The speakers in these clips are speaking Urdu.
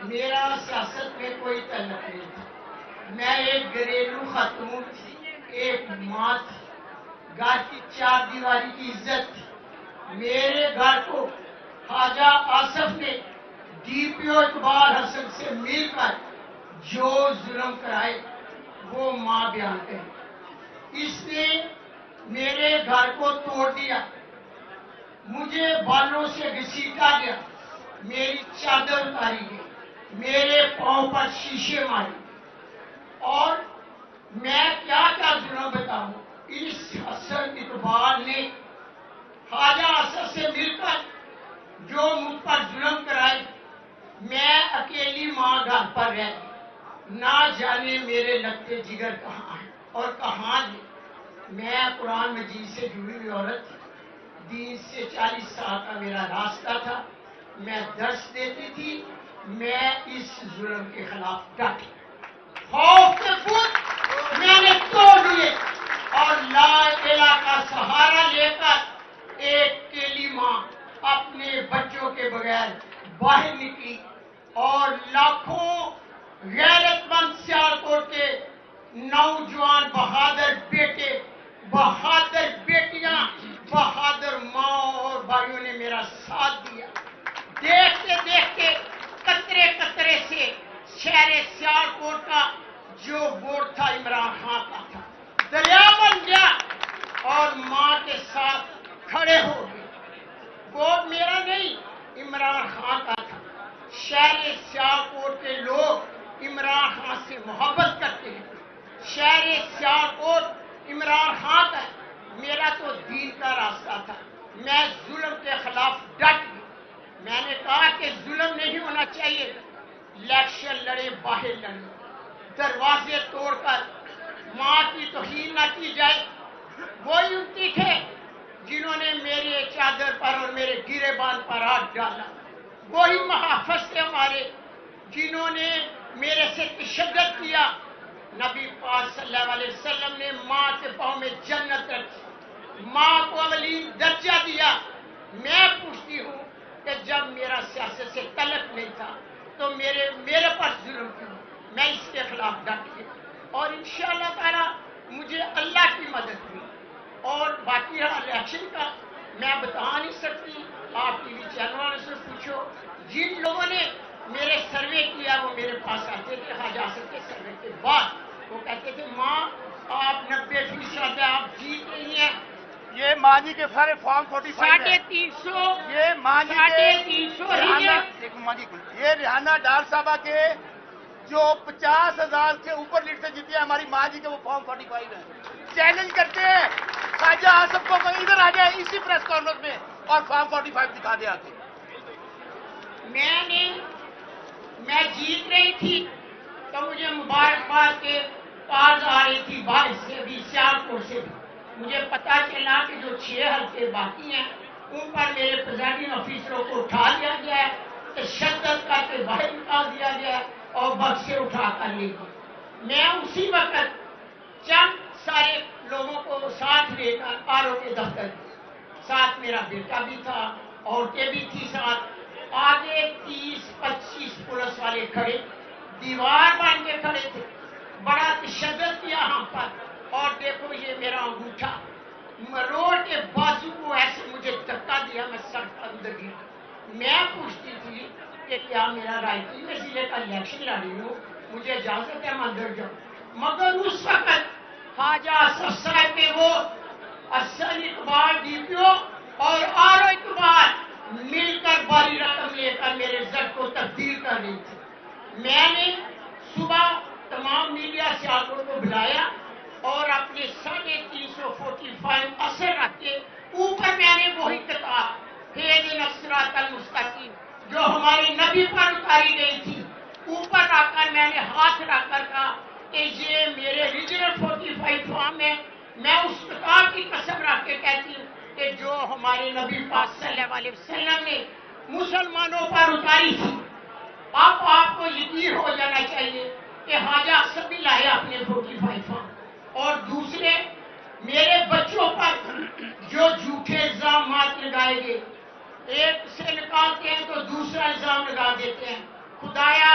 میرا سیاست میں کوئی تعلق نہیں تھا، میں ایک گھریلو خاتون تھی، ایک ماں تھی، گھر کی چار دیواری کی عزت تھی۔ میرے گھر کو خواجہ آصف نے ڈی پی او اقبال حسن سے مل کر جو ظلم کرائے وہ ماں بیان کرے۔ اس نے میرے گھر کو توڑ دیا، مجھے بالوں سے گھسیٹا گیا، میری چادر اتاری گئی، میرے پاؤں پر شیشے مارے، اور میں کیا کیا ظلم بتاؤں۔ اس حسن اقبال نے خواجہ آصف سے مل کر جو مجھ پر ظلم کرائے، میں اکیلی ماں گھر پر رہ گئی، نہ جانے میرے لگتے جگر کہاں ہیں اور کہاں گئے۔ میں قرآن مجید سے جڑی ہوئی عورت تھی، دین سے 40 سال کا میرا راستہ تھا، میں درس دیتی تھی، میں اس ظلم کے خلاف ڈٹی، خوف کے پھول میں نے توڑ لیے، اور لا الہ کا سہارا لے کر ایک اکیلی ماں اپنے بچوں کے بغیر باہر نکلی، اور لاکھوں غیرت مند سیالکوٹ کے نوجوان بہادر بیٹے، بہادر بیٹیاں، بہادر ماں اور بھائیوں نے میرا ساتھ دیا۔ دیکھتے دیکھتے قطرے قطرے سے شہر سیالکوٹ کا جو ووٹ تھا عمران خان کا تھا، دریا بن گیا اور ماں کے ساتھ کھڑے ہو گئے۔ ووٹ میرا نہیں، عمران خان کا تھا۔ شہر سیالکوٹ کے لوگ عمران خان سے محبت کرتے ہیں، شہر سیالکوٹ عمران خان کا ہے، میرا تو دین کا راستہ تھا، میں ظلم کے خلاف ڈٹ گئی۔ میں نے کہا کہ ظلم نہیں ہونا چاہیے، الیکشن لڑے باہر لڑے، دروازے توڑ کر ماں کی توہین نہ کی جائے۔ وہی امتی تھے جنہوں نے میرے چادر پر اور میرے گریبان پر ہاتھ ڈالا، وہی محافظ تھے ہمارے جنہوں نے میرے سے تشدد کیا۔ نبی پاک صلی اللہ علیہ وسلم نے ماں کے پاؤں میں جنت رکھی، ماں کو اولین درجہ دیا۔ میں پوچھتی ہوں کہ جب میرا سیاست سے تعلق نہیں تھا تو میرے پر ظلم کیوں؟ میں اس کے خلاف ڈٹ گئی، اور انشاءاللہ تعالی مجھے اللہ کی مدد ہوئی۔ اور باقی رہا الیکشن کا، میں بتا نہیں سکتی، آپ ٹی وی چینل والوں سے پوچھو۔ جن لوگوں نے میرے سروے کیا وہ میرے پاس آتے تھے خواجہ آصف کے سروے کے بعد، وہ کہتے تھے ماں آپ 90% آپ جیت رہی ہیں۔ یہ ماں جی کے سارے فارم 45 ہے، 350، یہ ماں جی کے 350 یہ ریحانہ ڈار صاحبہ کے جو 50,000 سے اوپر لیڈ سے جیتی ہے ہماری ماں جی کے، وہ فارم 45 ہے۔ چیلنج کرتے ہیں خواجہ آصف کو کہ ادھر آ جائے اسی پریس کانفرنس میں اور فارم 45 دکھا دے آتے۔ میں جیت رہی تھی تو مجھے مبارکباد کے کارڈ آ رہی تھی باہر سے بھی، سیالکوٹ سے بھی۔ مجھے پتا چلا کہ جو 6 حلقے باقی ہیں ان پر میرے پریزائڈنگ آفیسروں کو اٹھا لیا گیا ہے، تشدد کر کے باہر نکال دیا گیا ہے اور بس سے اٹھا کر لے گئے۔ میں اسی وقت چند سارے لوگوں کو ساتھ لے کر آرو کے دفتر گئی، ساتھ میرا بیٹا بھی تھا، عورتیں بھی تھی ساتھ، آگے 30-25 پولیس والے کھڑے، دیوار بن کے کھڑے تھے، بڑا تشدد کیا ہم پر۔ اور دیکھو یہ میرا انگوٹھا، روڈ کے بازو کو ایسے مجھے دھکا دیا، میں سڑک پر اندر گیا۔ میں پوچھتی تھی کہ کیا میرا رائے میں ضلع کا الیکشن لڑ رہی ہوں، مجھے اجازت ہے میں اندر جاؤں؟ مگر اس وقت خواجہ آصف صاحب کے وہ حسن اقبال ڈی پی او اور آرو اقبال مل کر باری رقم لے کر میرے زد کو تبدیل کر رہی تھی۔ میں نے صبح تمام میڈیا سیالکوٹ کو بلایا اور اپنے 345 اثر رکھتے اوپر میں نے وہی کتاب اہدنا الصراط المستقیم جو ہمارے نبی پر اتاری گئی تھی، اوپر رکھ کر میں نے ہاتھ رکھ کر کہا کہ یہ میرے ریجنل 45 فارم ہے۔ میں اس کتاب کی قسم رکھ کے کہتی ہوں کہ جو ہمارے نبی پاک صلی اللہ علیہ وسلم نے مسلمانوں پر اتاری تھی، اب آپ کو یقین ہو جانا چاہیے کہ خواجہ آصف بھی لائے اپنے 45 فارم۔ اور دوسرے میرے بچوں پر جو جھوٹے الزامات لگائے گئے، ایک سے نکالتے ہیں تو دوسرا الزام لگا دیتے ہیں، خدایا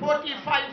45